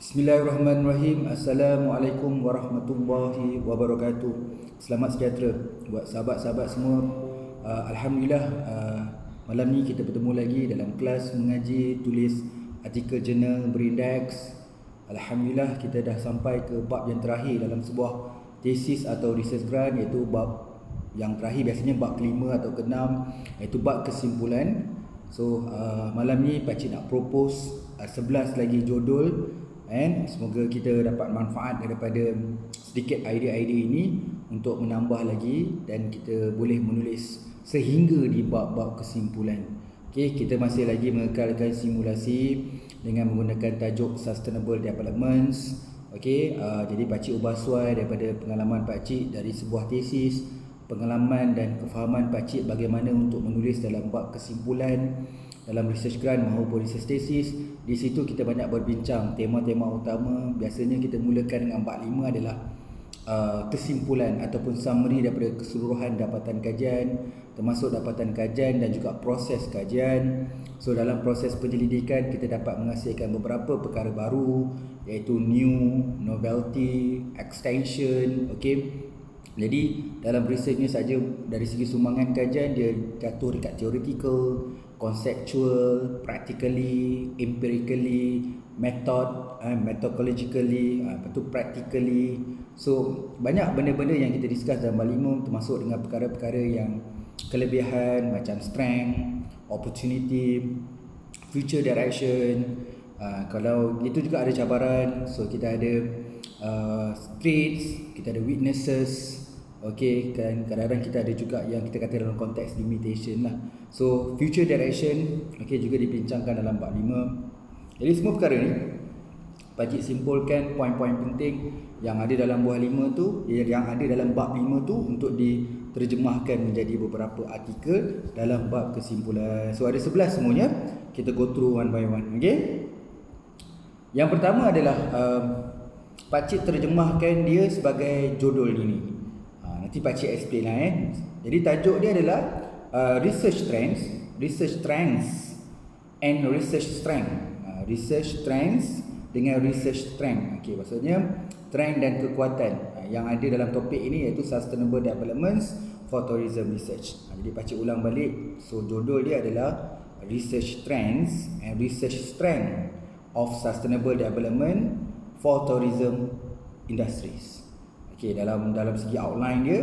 Bismillahirrahmanirrahim. Assalamualaikum warahmatullahi wabarakatuh. Selamat sejahtera buat sahabat-sahabat semua. Alhamdulillah, malam ni kita bertemu lagi dalam kelas mengaji tulis artikel jurnal berindeks. Alhamdulillah, kita dah sampai ke bab yang terakhir dalam sebuah tesis atau research grant, iaitu bab yang terakhir, biasanya bab kelima atau keenam, iaitu bab kesimpulan. So malam ni pakcik nak propose 11 lagi judul, and semoga kita dapat manfaat daripada sedikit idea-idea ini untuk menambah lagi dan kita boleh menulis sehingga di bab-bab kesimpulan. Okey, kita masih lagi mengekalkan simulasi dengan menggunakan tajuk Sustainable Developments. Okey, jadi pakcik ubah suai daripada pengalaman pakcik dari sebuah tesis, pengalaman dan kefahaman pakcik bagaimana untuk menulis dalam bab kesimpulan dalam research grant maupun research thesis. Di situ kita banyak berbincang tema-tema utama. Biasanya kita mulakan dengan bab 5 adalah kesimpulan ataupun summary daripada keseluruhan dapatan kajian, termasuk dapatan kajian dan juga proses kajian. So dalam proses penyelidikan kita dapat menghasilkan beberapa perkara baru, iaitu new, novelty, extension. Okey, jadi dalam research ni saja dari segi sumbangan kajian dia jatuh dekat theoretical, conceptual, practically, empirically, methodologically, practically. So banyak benda-benda yang kita discuss dalam bab 5, termasuk dengan perkara-perkara yang kelebihan macam strength, opportunity, future direction. Kalau itu juga ada cabaran. So kita ada strengths, kita ada weaknesses. Okey, kan kadang-kadang kita ada juga yang kita kata dalam konteks limitation lah. So future direction okey juga dibincangkan dalam bab 5. Jadi semua perkara ni pakcik simpulkan poin-poin penting yang ada dalam buah 5 tu, yang ada dalam bab 5 tu untuk diterjemahkan menjadi beberapa artikel dalam bab kesimpulan. So ada 11 semuanya. Kita go through one by one. Okey. Yang pertama adalah pakcik terjemahkan dia sebagai judul ini. Nanti pakcik explain lah Jadi tajuk dia adalah research trends and research strength. Research trends dengan research strength. Okey, maksudnya trend dan kekuatan yang ada dalam topik ini, iaitu sustainable developments for tourism research. Jadi pakcik ulang balik. So judul dia adalah research trends and research strength of sustainable development for tourism industries. Okey, dalam segi outline dia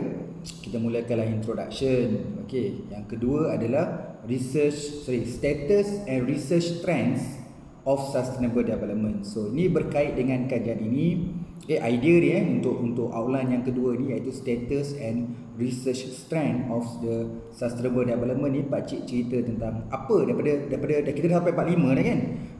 kita mulakanlah introduction. Okey, yang kedua adalah status and research trends of sustainable development. So ni berkait dengan kajian ini. Idea dia untuk outline yang kedua ni, iaitu status and research strength of the sustainable development ni. Pakcik cerita tentang apa daripada kita dah sampai 45 dah kan.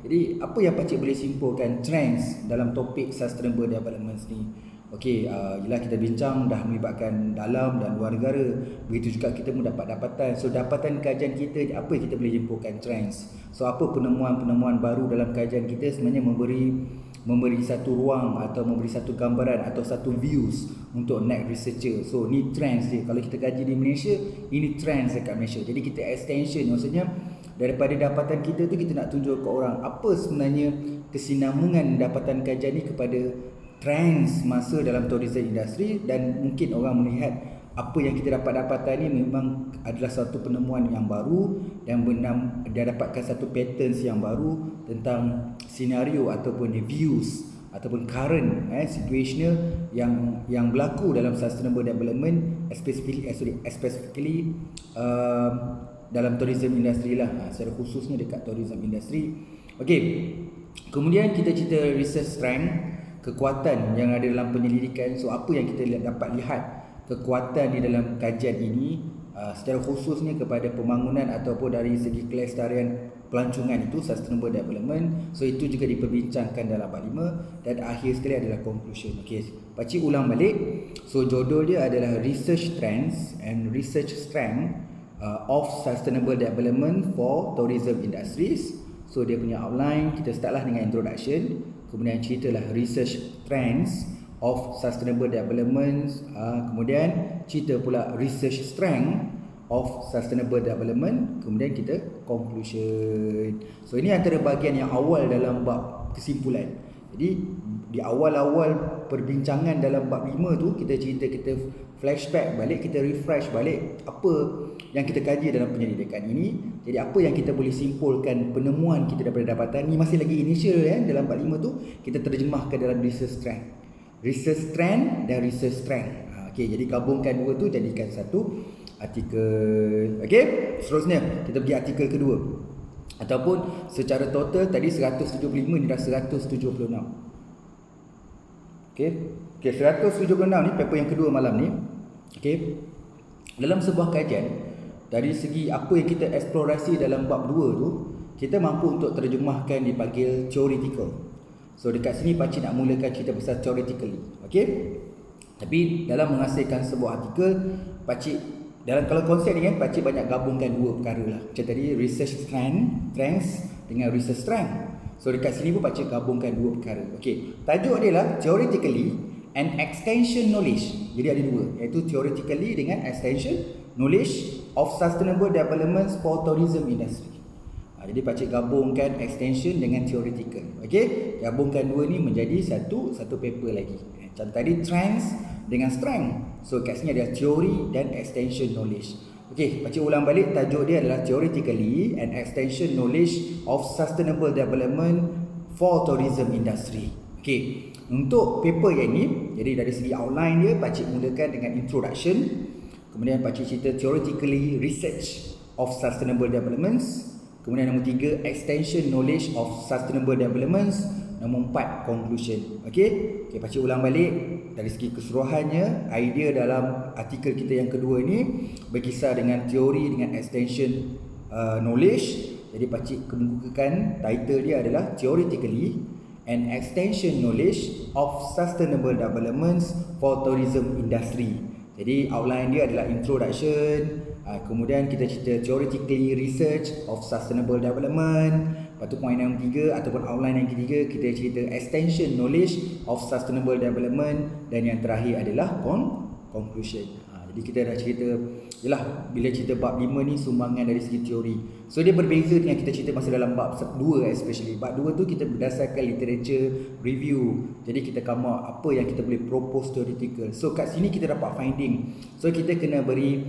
Jadi apa yang pakcik boleh simpulkan trends dalam topik sustainable development ni. Okey, ialah kita bincang dah melibatkan dalam dan luar negara. Begitu juga kita mendapat dapatan. So dapatan kajian kita, apa yang kita boleh simpulkan trends. So apa penemuan-penemuan baru dalam kajian kita sebenarnya memberi satu ruang atau memberi satu gambaran atau satu views untuk next researcher. So ni trends dia. Kalau kita kaji di Malaysia, ini trends dekat Malaysia. Jadi kita extension, maksudnya daripada dapatan kita tu kita nak tunjuk ke orang apa sebenarnya kesinambungan dapatan kajian ni kepada trends masa dalam tourism industry, dan mungkin orang melihat apa yang kita dapat dapatan ni memang adalah satu penemuan yang baru dan dia dapatkan satu patterns yang baru tentang senario ataupun views ataupun current situational yang berlaku dalam sustainable development, specifically dalam tourism industry lah, secara khususnya dekat tourism industry. Okey, kemudian kita cerita research strength, kekuatan yang ada dalam penyelidikan. So apa yang kita dapat lihat kekuatan di dalam kajian ini, secara khususnya kepada pembangunan ataupun dari segi kelestarian pelancongan itu, sustainable development. So itu juga diperbincangkan dalam bab 5, dan akhir sekali adalah conclusion. Okey, pakcik ulang balik. So judul dia adalah research trends and research strength of sustainable development for tourism industries. So dia punya outline, kita startlah dengan introduction, kemudian ceritalah research trends of sustainable development, kemudian cerita pula research strength of sustainable development, kemudian kita conclusion. So ini antara bahagian yang awal dalam bab kesimpulan. Jadi di awal-awal perbincangan dalam bab 5 tu, kita flashback balik, kita refresh balik apa yang kita kaji dalam penyelidikan ini. Jadi apa yang kita boleh simpulkan penemuan kita daripada dapatan ni, masih lagi initial dalam bab 5 tu, kita terjemahkan dalam research trend dan research strength. Okey, jadi gabungkan dua tu jadikan satu artikel. Okey, seterusnya kita pergi artikel kedua. Ataupun secara total tadi 175 ni dah 176. Okey, 176 ni paper yang kedua malam ni. Okey. Dalam sebuah kajian, dari segi apa yang kita eksplorasi dalam bab 2 tu, kita mampu untuk terjemahkan dipanggil theoretical. So dekat sini pakcik nak mulakan cerita pasal theoretically. Okey. Tapi dalam menghasilkan sebuah artikel, pakcik dalam kalau konsep ni kan, pakcik banyak gabungkan dua perkara lah. Macam tadi research trends dengan research strength. So dekat sini pun pakcik gabungkan dua perkara. Okey. Tajuk dia lah theoretically and extension knowledge. Jadi ada dua, iaitu theoretically dengan extension knowledge of sustainable development for tourism industry. Jadi pakcik gabungkan extension dengan theoretical. Okey, gabungkan dua ni menjadi satu paper lagi. Macam tadi trends dengan strength. So kat sini ada theory dan extension knowledge. Okey, pakcik ulang balik, tajuk dia adalah theoretically and extension knowledge of sustainable development for tourism industry. Okey, untuk paper yang ni, jadi dari segi outline dia, pakcik mulakan dengan introduction. Kemudian pakcik cerita theoretically research of sustainable developments. Kemudian nombor 3, extension knowledge of sustainable developments. Nombor 4, conclusion. Okey, pakcik ulang balik. Dari segi keseluruhannya, idea dalam artikel kita yang kedua ni berkisar dengan teori dengan extension knowledge. Jadi pakcik kemukakan title dia adalah theoretically and extension knowledge of sustainable developments for tourism industry. Jadi outline dia adalah introduction, kemudian kita cerita theoretically research of sustainable development. Lepas tu point yang ketiga ataupun outline yang ketiga, kita cerita extension knowledge of sustainable development, dan yang terakhir adalah conclusion. Jadi kita dah cerita, yelah, bila cerita bab 5 ni sumbangan dari segi teori. So dia berbeza dengan kita cerita masa dalam bab 2 especially. Bab 2 tu kita berdasarkan literature review. Jadi kita come out apa yang kita boleh propose theoretical. So kat sini kita dapat finding. So kita kena beri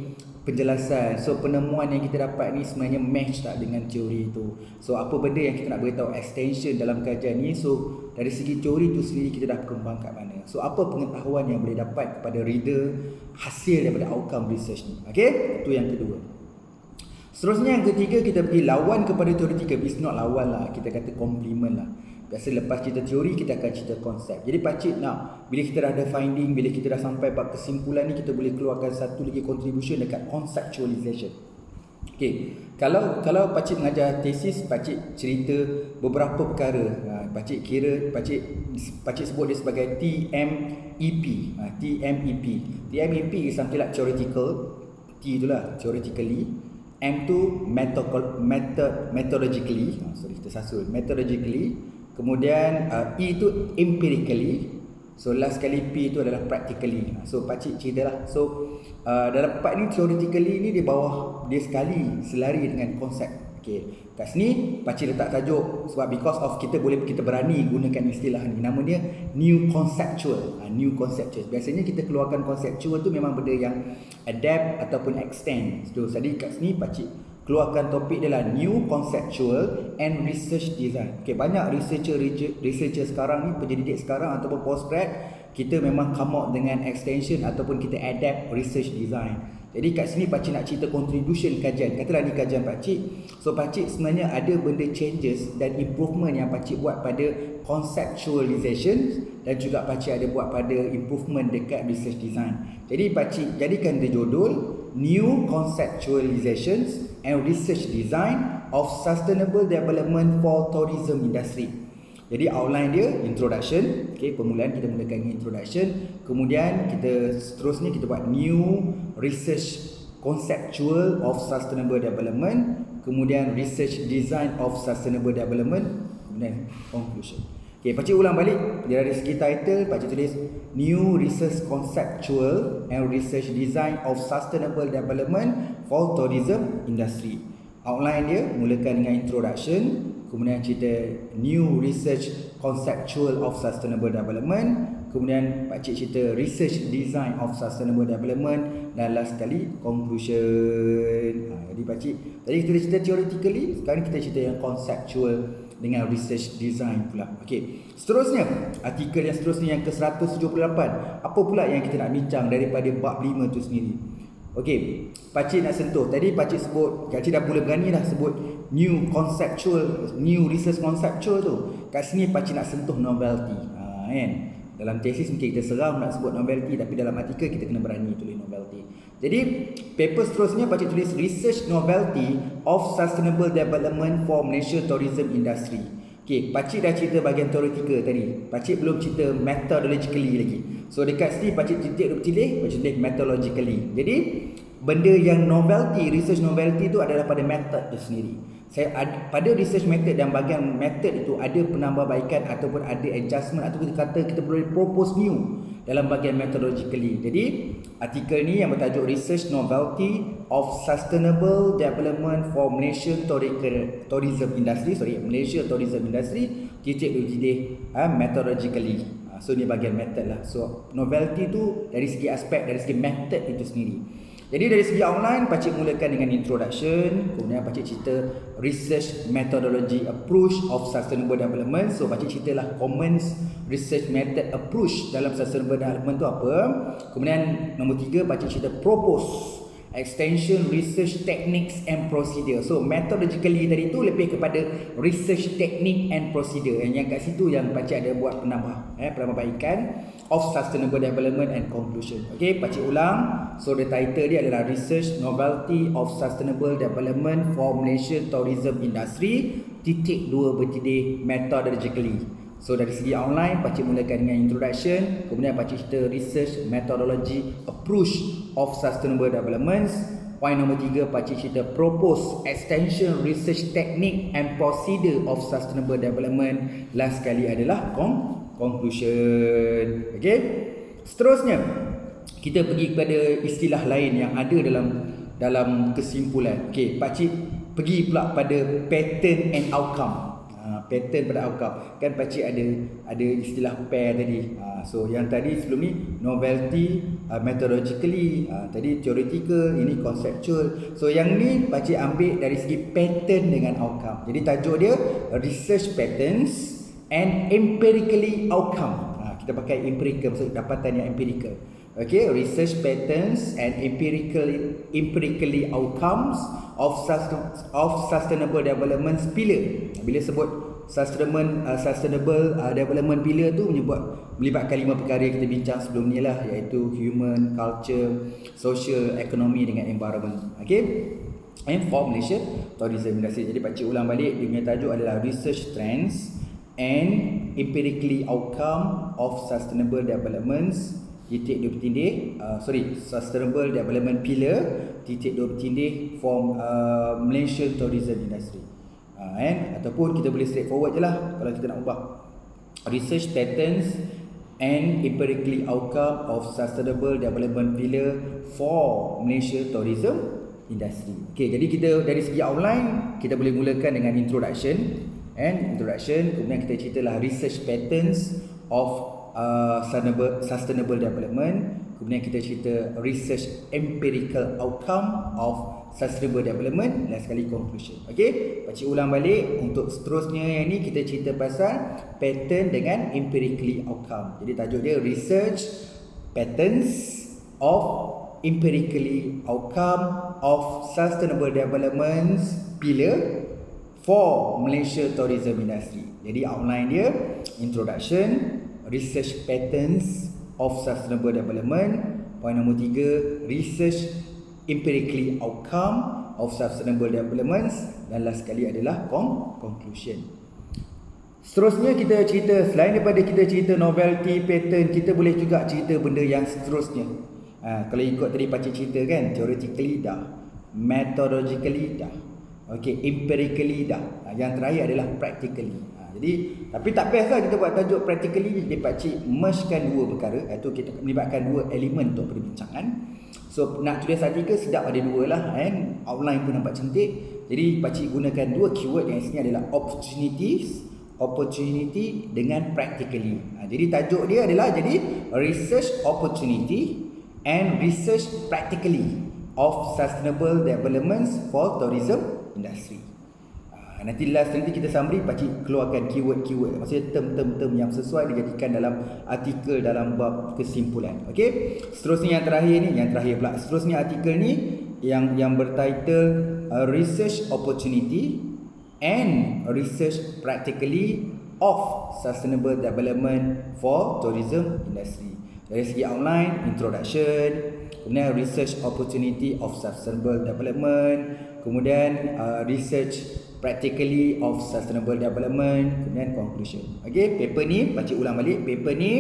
penjelasan. So penemuan yang kita dapat ni sebenarnya match tak dengan teori tu. So apa benda yang kita nak beritahu extension dalam kajian ni. So dari segi teori tu sendiri kita dah kembang kat mana. So apa pengetahuan yang boleh dapat kepada reader hasil daripada outcome research ni. Okay, itu yang kedua. Seterusnya yang ketiga, kita pergi lawan kepada theoretical. It's not lawan lah, kita kata complement lah. Biasa lepas cerita teori, kita akan cerita konsep. Jadi pakcik nak, bila kita dah ada finding, bila kita dah sampai pada kesimpulan ni, kita boleh keluarkan satu lagi contribution dekat conceptualization. Okay, kalau pakcik mengajar tesis, pakcik cerita beberapa perkara. Pakcik sebut dia sebagai TMEP. TMEP is something like theoretical. T itulah theoretically. M tu methodologically. Tersasul. Methodologically. Kemudian E tu empirically. So last kali P tu adalah practically. So pakcik ceritalah. So dalam part ni theoretically ni di bawah dia sekali selari dengan konsep. Okey, kat sini pakcik letak tajuk sebab because of kita berani gunakan istilah ni. Nama dia new conceptual. New conceptual. Biasanya kita keluarkan conceptual tu memang benda yang adapt ataupun extend. So jadi kat sini pakcik keluarkan topik dia lah new conceptual and research design. Okey, banyak researcher sekarang ni, pendidik sekarang ataupun postgrad, kita memang come out dengan extension ataupun kita adapt research design. Jadi kat sini pakcik nak cerita contribution kajian. Katalah ni kajian pakcik. So pakcik sebenarnya ada benda changes dan improvement yang pakcik buat pada conceptualization, dan juga pakcik ada buat pada improvement dekat research design. Jadi pakcik jadikan dia judul New Conceptualizations and Research Design of Sustainable Development for Tourism Industry. Jadi outline dia introduction. Okay, permulaan kita mulakan introduction. Kemudian kita seterusnya kita buat new research conceptual of sustainable development. Kemudian research design of sustainable development. Kemudian conclusion. Okay, pakcik ulang balik. Dari segi title, pakcik tulis New Research Conceptual and Research Design of Sustainable Development for Tourism Industry. Outline dia mulakan dengan introduction. kemudian cerita new research conceptual of sustainable development, kemudian Pak Cik cerita research design of sustainable development, dan last sekali conclusion. Jadi Pak Cik, tadi kita cerita theoretically, sekarang kita cerita yang conceptual dengan research design pula. Okey. Seterusnya, artikel yang seterusnya yang ke-178. Apa pula yang kita nak bincang daripada bab 5 tu sendiri? Okey, Pak Cik nak sentuh. Tadi Pak Cik sebut, Pak Cik dah boleh berani dah sebut new conceptual, new research conceptual tu. Kat sini Pak Cik nak sentuh novelty. Kan? Dalam tesis mungkin kita seram nak sebut novelty, tapi dalam artikel kita kena berani tulis novelty. Jadi paper seterusnya Pak Cik tulis research novelty of sustainable development for Malaysia tourism industry. Okey, Pak Cik dah cerita bahagian theoretical tadi. Pak Cik belum cerita methodologically lagi. So dekat sini Pak Cik titik pilih, Pak Cik tulis methodologically. Jadi benda yang novelty, research novelty tu adalah pada method tu sendiri. Pada research method dan bahagian method itu ada penambahbaikan ataupun ada adjustment ataupun kita boleh propose new dalam bahagian methodologically. Jadi artikel ni yang bertajuk research novelty of sustainable development for Malaysia tourism industry, Malaysia tourism industry methodologically. So ni bahagian method lah. So novelty tu dari segi aspek, dari segi method itu sendiri. Jadi dari segi online, Pak Cik mulakan dengan introduction, kemudian Pak Cik cerita research methodology approach of sustainable development. So Pak Cik ceritalah common research method approach dalam sustainable development tu apa. Kemudian nombor 3, Pak Cik cerita propose extension research techniques and procedure. So methodologically tadi tu lebih kepada research technique and procedure. Yang kat situ yang Pak Cik ada buat penambahbaikan of sustainable development and conclusion. Okey, Pak Cik ulang. So the title dia adalah research novelty of sustainable development for Malaysia tourism industry (2) methodologically. So dari segi online, Pak Cik mulakan dengan introduction, kemudian Pak Cik cerita research methodology approach of sustainable developments. Point nombor 3, Pak Cik cerita propose extension research technique and procedure of sustainable development. Last sekali adalah conclusion. Okey. Seterusnya kita pergi kepada istilah lain yang ada dalam kesimpulan. Okey, Pak Cik pergi pula pada pattern and outcome. Pattern pada outcome. Kan Pak Cik ada istilah pair tadi. So yang tadi sebelum ni novelty, methodologically, tadi theoretical, ini conceptual. So yang ni Pak Cik ambil dari segi pattern dengan outcome. Jadi tajuk dia research patterns and empirically outcome. Kita pakai empirical, maksud dapatan yang empirical. Okay, research patterns and empirically outcomes of sustainable development pillar. Bila sebut sustainable development pillar tu melibatkan 5 perkara yang kita bincang sebelum ni lah, iaitu human, culture, social, economy dengan environment. Okay, and for Malaysia tourism industry. Jadi Pak Cik ulang balik, dia punya tajuk adalah research trends and empirically outcome of sustainable developments sustainable development pillar for Malaysia tourism industry. Ataupun kita boleh straightforward je lah kalau kita nak ubah, research patterns and empirically outcome of sustainable development pillar for Malaysia tourism industry. Okay, jadi kita dari segi outline kita boleh mulakan dengan introduction, kemudian kita ceritalah research patterns of sustainable development, kemudian kita cerita research empirical outcome of sustainable development, dan sekali conclusion. Okey, Pak Cik ulang balik untuk seterusnya yang ni kita cerita pasal pattern dengan empirically outcome. Jadi tajuk dia research patterns of empirically outcome of sustainable development pillar for Malaysia tourism industry. Jadi outline dia introduction, research patterns of sustainable development. Point nombor 3, research empirically outcome of sustainable development, dan last sekali adalah conclusion. Seterusnya kita cerita, selain daripada kita cerita novelty, pattern, kita boleh juga cerita benda yang seterusnya. Kalau ikut tadi Pak Cik cerita kan, theoretically dah, methodologically dah, okay, empirically dah, yang terakhir adalah practically. Jadi tapi tak best lah kita buat tajuk practically. Jadi Pak Cik mergekan 2 perkara, iaitu kita melibatkan 2 elemen untuk perbincangan. So nak tulis artikel sedap ada 2 lah, outline pun nampak cantik, Jadi pakcik gunakan dua keyword yang sini adalah opportunity dengan practically. Jadi tajuk dia adalah jadi research opportunity and research practically of sustainable developments for tourism industry. Nanti last nanti kita summary pakcik keluarkan keyword-keyword, maksudnya term-term yang sesuai dijadikan dalam artikel dalam bab kesimpulan. Okey. Seterusnya yang terakhir pula. Seterusnya artikel ni yang bertitle research opportunity and research practically of sustainable development for tourism industry. Dari segi outline, introduction, kemudian research opportunity of sustainable development, kemudian research practically of sustainable development, kemudian conclusion. Okey, paper ni pakcik ulang balik. Paper ni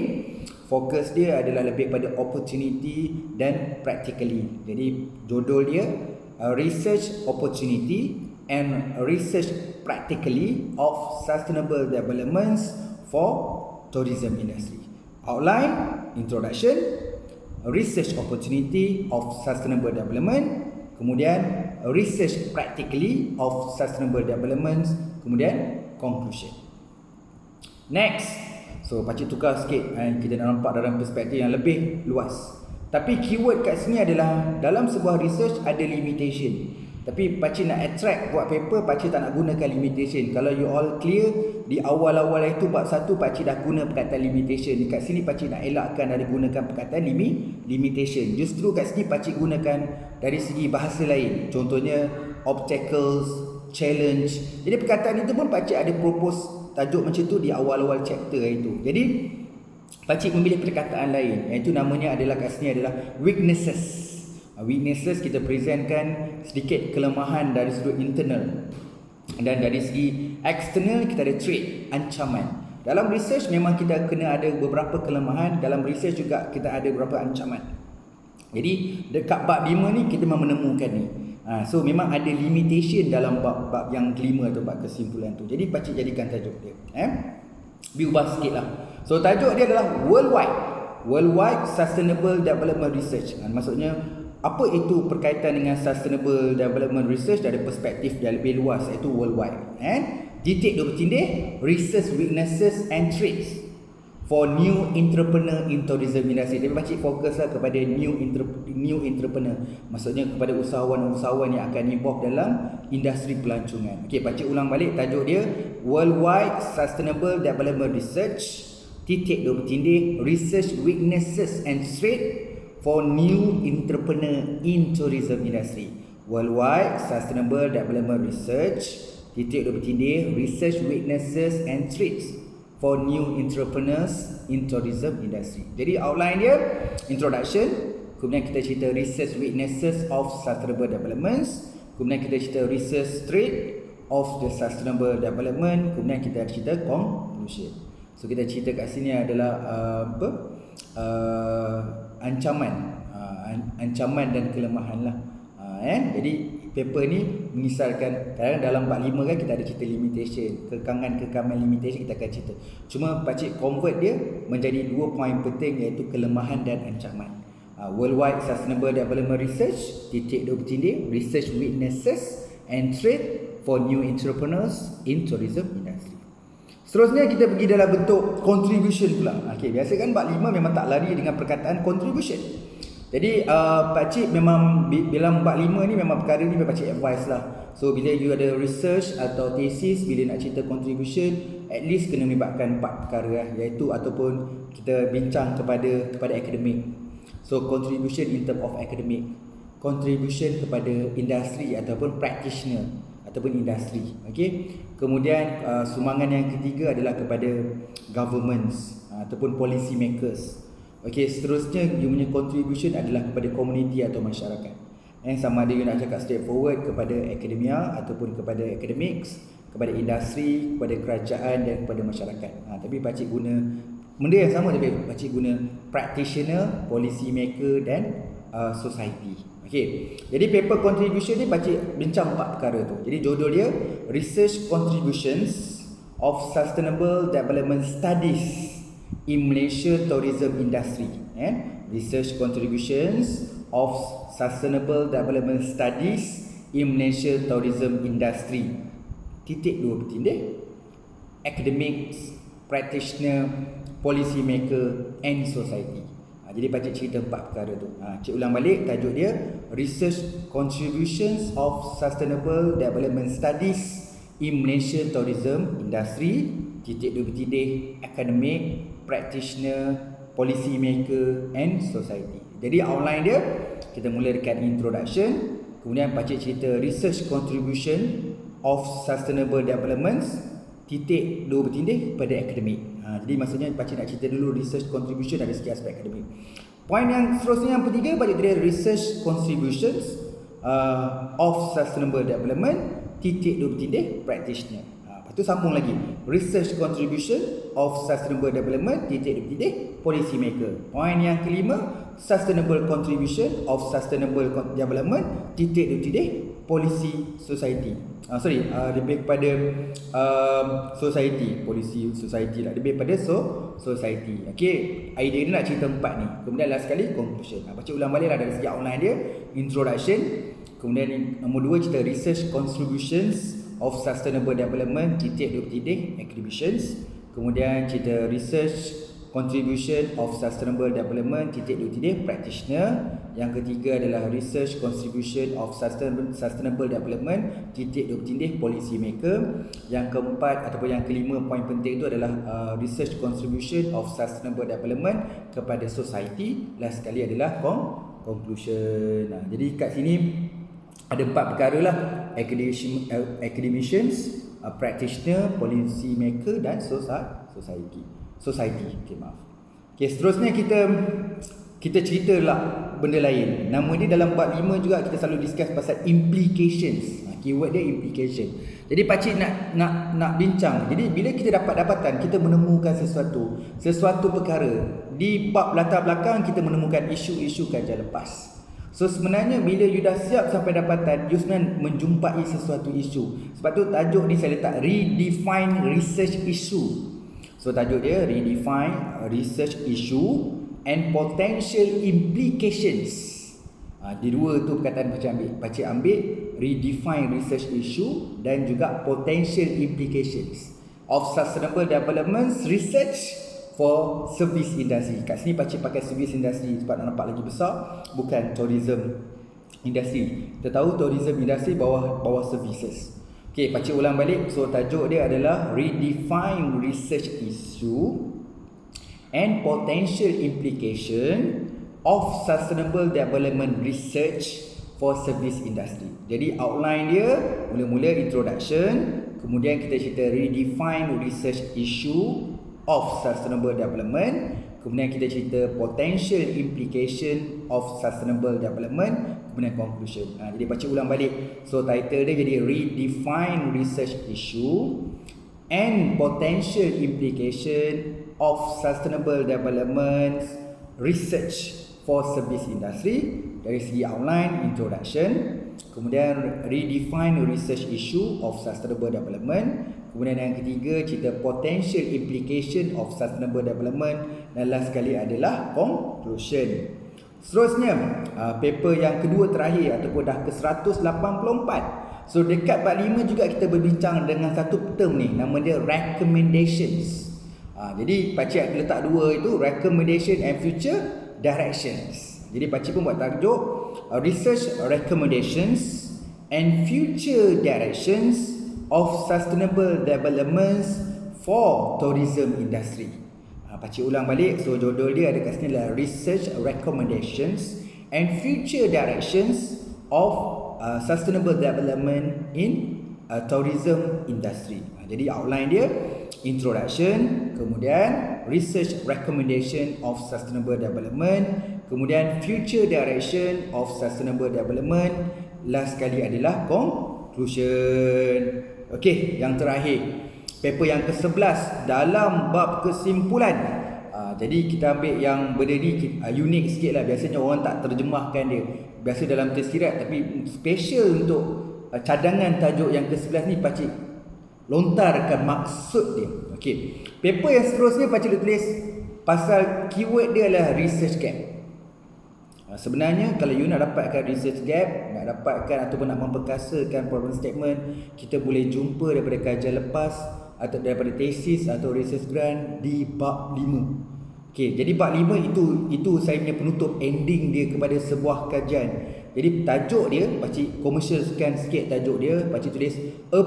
fokus dia adalah lebih pada opportunity dan practically. Jadi judul dia research opportunity and research practically of sustainable developments for tourism industry. Outline, introduction, research opportunity of sustainable development, kemudian research practically of sustainable development, kemudian conclusion. Next, so pakcik tukar sikit, kita nak nampak dalam perspektif yang lebih luas. Tapi keyword kat sini adalah dalam sebuah research ada limitation. Tapi pakcik nak attract buat paper, pakcik tak nak gunakan limitation. Kalau you all clear di awal-awal itu bab 1 pakcik dah guna perkataan limitation. Dekat sini pakcik nak elakkan dari gunakan perkataan limitation. Justru kat sini pakcik gunakan dari segi bahasa lain. Contohnya obstacles, challenge. Jadi perkataan itu pun pakcik ada propose tajuk macam tu di awal-awal chapter itu. Jadi pakcik memilih perkataan lain, iaitu namanya adalah kat sini adalah weaknesses. Weaknesses kita presentkan sedikit kelemahan dari sudut internal, dan dari segi external kita ada trait, ancaman. Dalam research memang kita kena ada beberapa kelemahan, dalam research juga kita ada beberapa ancaman. Jadi dekat bab 5 ni kita memang menemukan ni. So memang ada limitation dalam bab yang kelima atau bab kesimpulan tu. Jadi pakcik jadikan tajuk dia. Diubah sikit lah. So tajuk dia adalah Worldwide Sustainable Development Research. Maksudnya apa itu berkaitan dengan Sustainable Development Research dari perspektif yang lebih luas, iaitu worldwide. Titik dua bertindih, research weaknesses and traits for new entrepreneur in tourism industry. Tapi pakcik fokuslah kepada new entrepreneur. Maksudnya kepada usahawan-usahawan yang akan involve dalam industri pelancongan. Okey, pakcik ulang balik tajuk dia Worldwide Sustainable Development Research, titik dua bertindih, research weaknesses and traits for new entrepreneur in tourism industry. Worldwide Sustainable Development Research, titik dua bertindih, research weaknesses and traits for new entrepreneurs in tourism industry. Jadi outline dia introduction, kemudian kita cerita research weaknesses of sustainable developments, kemudian kita cerita research trait of the sustainable development, kemudian kita cerita conclusion. So kita cerita kat sini adalah ancaman dan kelemahan lah. Jadi paper ni mengisarkan, kadang dalam bab 5 kan kita ada cerita limitation, kekangan limitation kita akan cerita. Cuma pakcik convert dia menjadi 2 poin penting, iaitu kelemahan dan ancaman. Worldwide Sustainable Development Research, titik dua bertindih, research weaknesses and trait for new entrepreneurs in tourism industry. Seterusnya kita pergi dalam bentuk contribution pula. Okey, biasa kan bab 5 memang tak lari dengan perkataan contribution. Jadi pakcik memang dalam bab 5 ni memang perkara ni pakcik advice lah. So bila you ada research atau thesis, bila nak cerita contribution, at least kena melibatkan 4 perkara lah, iaitu ataupun kita bincang kepada akademik. So contribution in term of academic, contribution kepada industri ataupun practitioner ataupun industri. Okey. Kemudian sumbangan yang ketiga adalah kepada governments ataupun policy makers. Okey, seterusnya you punya contribution adalah kepada community atau masyarakat. Sama ada you nak cakap straightforward kepada akademia ataupun kepada academics, kepada industri, kepada kerajaan dan kepada masyarakat. Tapi pakcik guna benda yang sama, tapi pakcik guna practitioner, policy maker dan society. Okey. Jadi paper contribution ni pakcik bincang 4 perkara tu. Jadi judul dia Research Contributions of Sustainable Development Studies in Malaysia Tourism Industry. Research Contributions of Sustainable Development Studies in Malaysia tourism industry. Titik dua bertindih. Academics, practitioner, policy maker and society. Jadi pakcik cerita 4 perkara tu. Cik ulang balik, tajuk dia Research Contributions of Sustainable Development Studies in Malaysia Tourism Industry. Titik dua bertindih. Academic, practitioner, policy maker and society. Jadi outline dia, kita mula dekat introduction, kemudian pakcik cerita research contribution of sustainable developments, titik dua bertindih pada akademik. Jadi maksudnya pakcik nak cerita dulu research contribution dari segi aspek akademik. Poin yang seterusnya yang ketiga, pakcik cerita research contributions of sustainable development, titik dua bertindih practitioner. Lepas tu sambung lagi, research contribution of sustainable development, titik dua bertindih policy maker. Poin yang kelima, sustainable contribution of sustainable development, titik dua bertindih policy society. Lebih kepada society, policy society lah, lebih pada society. Okey, idea dia nak cerita 4 ni. Kemudian last sekali conclusion. Baca ulang balik lah dari segi outline dia, introduction. Kemudian nombor 2 cerita research contributions of sustainable development, titik dua bertindih exhibitions. Kemudian cerita research contribution of sustainable development, titik dua bertindih practitioner. Yang ketiga adalah research contribution of sustainable development, titik dua bertindih policy maker. Yang keempat ataupun yang kelima poin penting itu adalah research contribution of sustainable development kepada society. Last sekali adalah conclusion. Jadi kat sini ada 4 perkara lah, academicians, practitioner, policy maker dan society. Okey, maaf. Okey, seterusnya kita ceritalah benda lain. Nama dia dalam bab 5 juga kita selalu discuss pasal implications. Keyword dia implication. Jadi pakcik nak bincang. Jadi bila kita dapat dapatan, kita menemukan sesuatu perkara di bab latar belakang, kita menemukan isu-isu kajian lepas. So sebenarnya bila you dah siap sampai dapatan, you sebenarnya menjumpai sesuatu isu. Sebab tu tajuk ni saya letak redefine research issue. So tajuk dia redefine research issue and potential implications. Di dua tu perkataan pakcik ambil redefine research issue dan juga potential implications of sustainable development research for service industry. Kat sini pakcik pakai service industry sebab nak nampak lagi besar, bukan tourism industry. Kita tahu tourism industry bawah services. Okey, pakcik ulang balik. So tajuk dia adalah redefine research issue and potential implication of sustainable development research for service industry. Jadi outline dia mula-mula introduction, kemudian kita cerita redefine research issue of sustainable development, kemudian kita cerita potential implication of sustainable development, kemudian conclusion. Jadi baca ulang balik. So title dia jadi redefine research issue and potential implication of sustainable development research for service industry. Dari segi outline, introduction, kemudian redefine research issue of sustainable development, kemudian yang ketiga cerita potential implication of sustainable development, dan last sekali adalah conclusion. Seterusnya paper yang kedua terakhir ataupun dah ke 184. So dekat part 5 juga kita berbincang dengan satu term ni, nama dia recommendations. Jadi pakcik letak dua itu, recommendation and future directions. Jadi pakcik pun buat tajuk research recommendations and future directions of sustainable developments for tourism industry. Pakcik ulang balik. So judul dia ada kat sini adalah research recommendations and future directions of sustainable development in tourism industry. Jadi outline dia introduction, kemudian research recommendation of sustainable development, kemudian future direction of sustainable development, last sekali adalah conclusion. Okey, yang terakhir paper yang ke-11 dalam bab kesimpulan. Jadi kita ambil yang benda ni unik sikit lah. Biasanya orang tak terjemahkan dia. Biasa dalam tersirat, tapi special untuk cadangan tajuk yang ke-11 ni pakcik lontarkan maksud dia. Okey, paper yang seterusnya pakcik tulis pasal keyword dia adalah research gap. Sebenarnya kalau you nak dapatkan research gap, nak dapatkan ataupun nak memperkasakan problem statement, kita boleh jumpa daripada kajian lepas atau daripada tesis atau research grant di bab 5. Okey, jadi bab 5 itu saya punya penutup ending dia kepada sebuah kajian. Jadi tajuk dia, pakcik commercial scan sikit tajuk dia, pakcik tulis a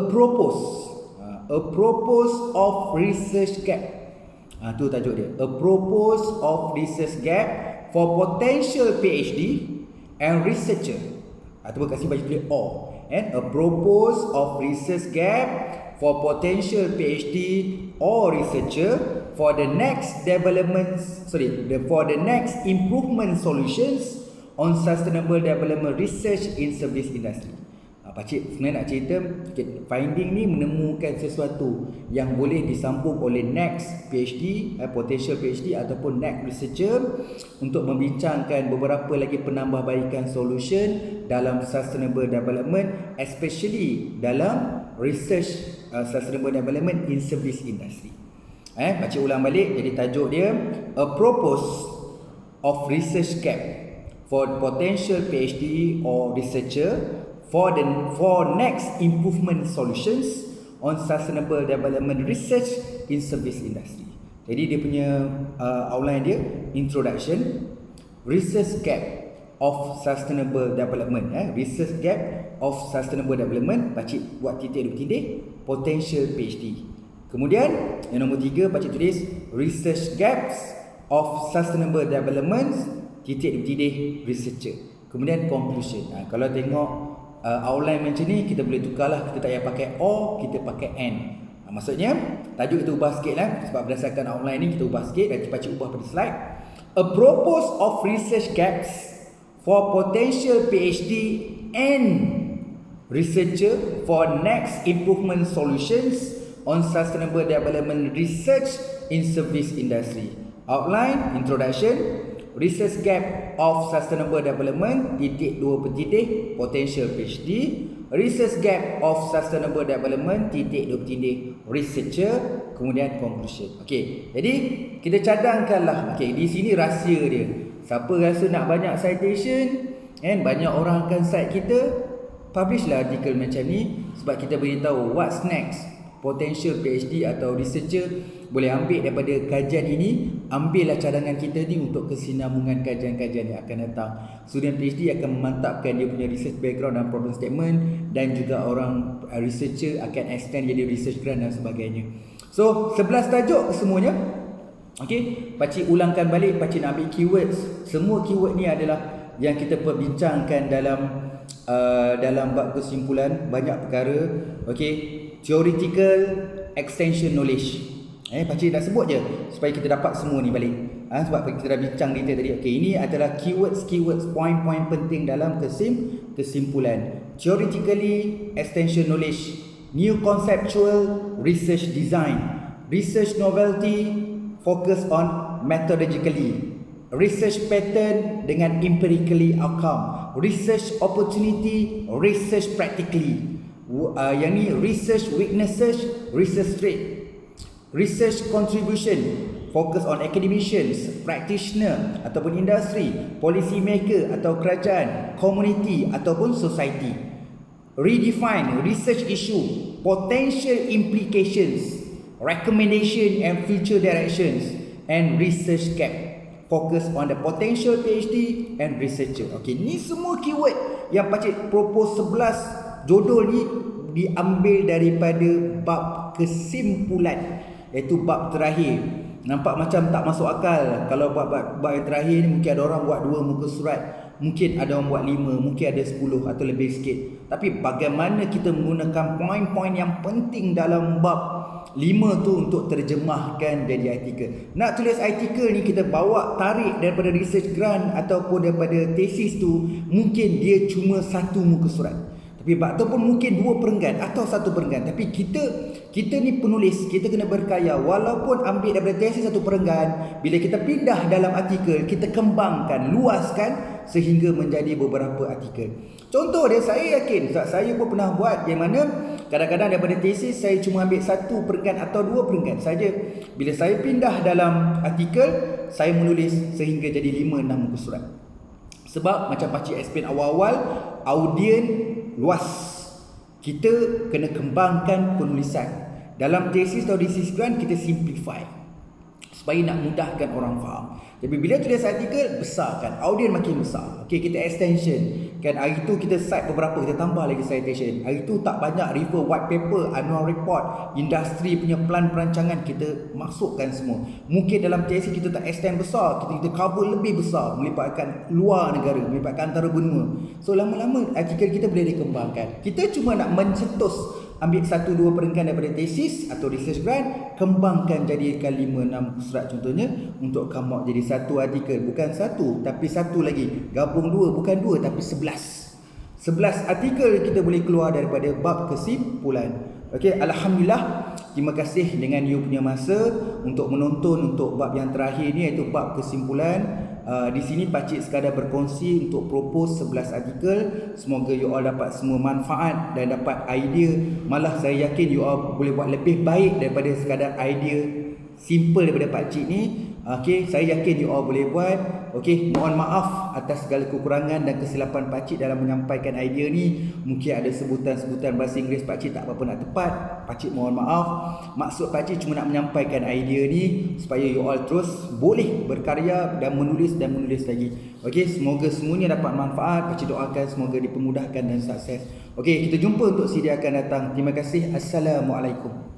propose of research gap. Tu tajuk dia, a propose of research gap for potential PhD and researcher. Ataupun kat sini baca tulis or. A propose of research gap for potential PhD or researcher for the next improvement solutions on sustainable development research in service industry. Pakcik sebenarnya nak cerita finding ni menemukan sesuatu yang boleh disambung oleh next PhD, potential PhD ataupun next researcher untuk membincangkan beberapa lagi penambahbaikan solution dalam sustainable development, especially dalam research sustainable development in service industry. Pakcik ulang balik, jadi tajuk dia a propose of research gap for potential PhD or researcher for next improvement solutions on sustainable development research in service industry. Jadi dia punya outline dia, introduction, research gap of sustainable development, research gap of sustainable development, pakcik buat titik dua tindih, potential PhD. Kemudian yang nombor 3 pakcik tulis research gaps of sustainable development, titik dua tindih, researcher. Kemudian conclusion. Kalau tengok outline macam ni, kita boleh tukarlah, kita tak payah pakai or, kita pakai and. Maksudnya tajuk kita ubah sikit lah, sebab berdasarkan outline ni kita ubah sikit, dan pakcik ubah pada slide. A propose of research gaps for potential PhD and researcher for next improvement solutions on sustainable development research in service industry. Outline, introduction, research gap of sustainable development, titik 2 potential PhD, research gap of sustainable development, titik 2 researcher, kemudian conclusion. Okey, jadi kita cadangkanlah. Okey, di sini rahsia dia. Siapa rasa nak banyak citation, banyak orang akan cite kita, publishlah artikel macam ni, sebab kita beritahu what's next. Potential PhD atau researcher boleh ambil daripada kajian ini, ambillah cadangan kita ni untuk kesinambungan kajian-kajian yang akan datang. Student PhD akan memantapkan dia punya research background dan problem statement, dan juga orang researcher akan extend jadi research grant dan sebagainya. So 11 tajuk semuanya. Okey, pakcik ulangkan balik, pakcik nak ambil keywords. Semua keyword ni adalah yang kita perbincangkan dalam bab kesimpulan, banyak perkara. Okey, theoretical extension knowledge. Pakcik dah sebut je supaya kita dapat semua ni balik. Sebab kita dah bincang detail tadi. Okey, ini adalah keywords, poin-poin penting dalam kesimpulan. Theoretically extension knowledge, new conceptual research design, research novelty focus on methodologically, research pattern dengan empirically outcome, research opportunity, research practically. Yang ni research weaknesses, research strength, research contribution fokus on academicians, practitioner ataupun industri, policy maker atau kerajaan, community ataupun society. Redefine research issue, potential implications, recommendation and future directions, and research gap focus on the potential PhD and researcher. Okey, ni semua keyword yang pakcik propose 11 judul ni diambil daripada bab kesimpulan, iaitu bab terakhir. Nampak macam tak masuk akal. Kalau bab yang terakhir ni mungkin ada orang buat 2 muka surat, mungkin ada orang buat 5, mungkin ada 10 atau lebih sikit. Tapi bagaimana kita menggunakan poin-poin yang penting dalam bab 5 tu untuk terjemahkan jadi artikel. Nak tulis artikel ni, kita bawa tarik daripada research grant ataupun daripada tesis tu, mungkin dia cuma 1 muka surat. Tapi ataupun mungkin 2 perenggan atau 1 perenggan. Tapi kita ni penulis, kita kena berkaya. Walaupun ambil daripada tesis 1 perenggan, bila kita pindah dalam artikel, kita kembangkan, luaskan sehingga menjadi beberapa artikel. Contoh dia, saya yakin saya pun pernah buat, yang mana kadang-kadang daripada tesis saya cuma ambil 1 perenggan atau 2 perenggan saja. Bila saya pindah dalam artikel, saya menulis sehingga jadi 5-6 muka surat. Sebab macam pakcik explain awal-awal, audien luas. Kita kena kembangkan penulisan. Dalam tesis atau thesis grant kita simplify supaya nak mudahkan orang faham. Jadi bila tulis artikel, besarkan, audien makin besar. Okey, kita extension. Kan hari tu kita cite beberapa, kita tambah lagi citation. Hari tu tak banyak refer white paper, annual report, industri punya plan perancangan, kita masukkan semua. Mungkin dalam tesis kita tak extend besar, kita cover lebih besar, melibatkan luar negara, melibatkan antara benua. So lama-lama artikel kita boleh dikembangkan. Kita cuma nak mencetus, ambil 1-2 perenggan daripada tesis atau research grant, kembangkan jadikan 5-6 surat contohnya untuk come out jadi satu artikel. Bukan satu tapi satu lagi, gabung 2 bukan 2 tapi 11 artikel kita boleh keluar daripada bab kesimpulan. Okey, alhamdulillah. Terima kasih dengan you punya masa untuk menonton untuk bab yang terakhir ni, iaitu bab kesimpulan. Di sini pakcik sekadar berkongsi untuk propose 11 artikel. Semoga you all dapat semua manfaat dan dapat idea. Malah saya yakin you all boleh buat lebih baik daripada sekadar idea simple daripada pakcik ni. Okey, saya yakin you all boleh buat. Okey, mohon maaf atas segala kekurangan dan kesilapan pakcik dalam menyampaikan idea ni. Mungkin ada sebutan-sebutan bahasa Inggeris pakcik tak apa-apa nak tepat. Pakcik mohon maaf. Maksud pakcik cuma nak menyampaikan idea ni supaya you all terus boleh berkarya dan menulis lagi. Okey, semoga semuanya dapat manfaat. Pakcik doakan semoga dipermudahkan dan sukses. Okey, kita jumpa untuk sidi akan datang. Terima kasih. Assalamualaikum.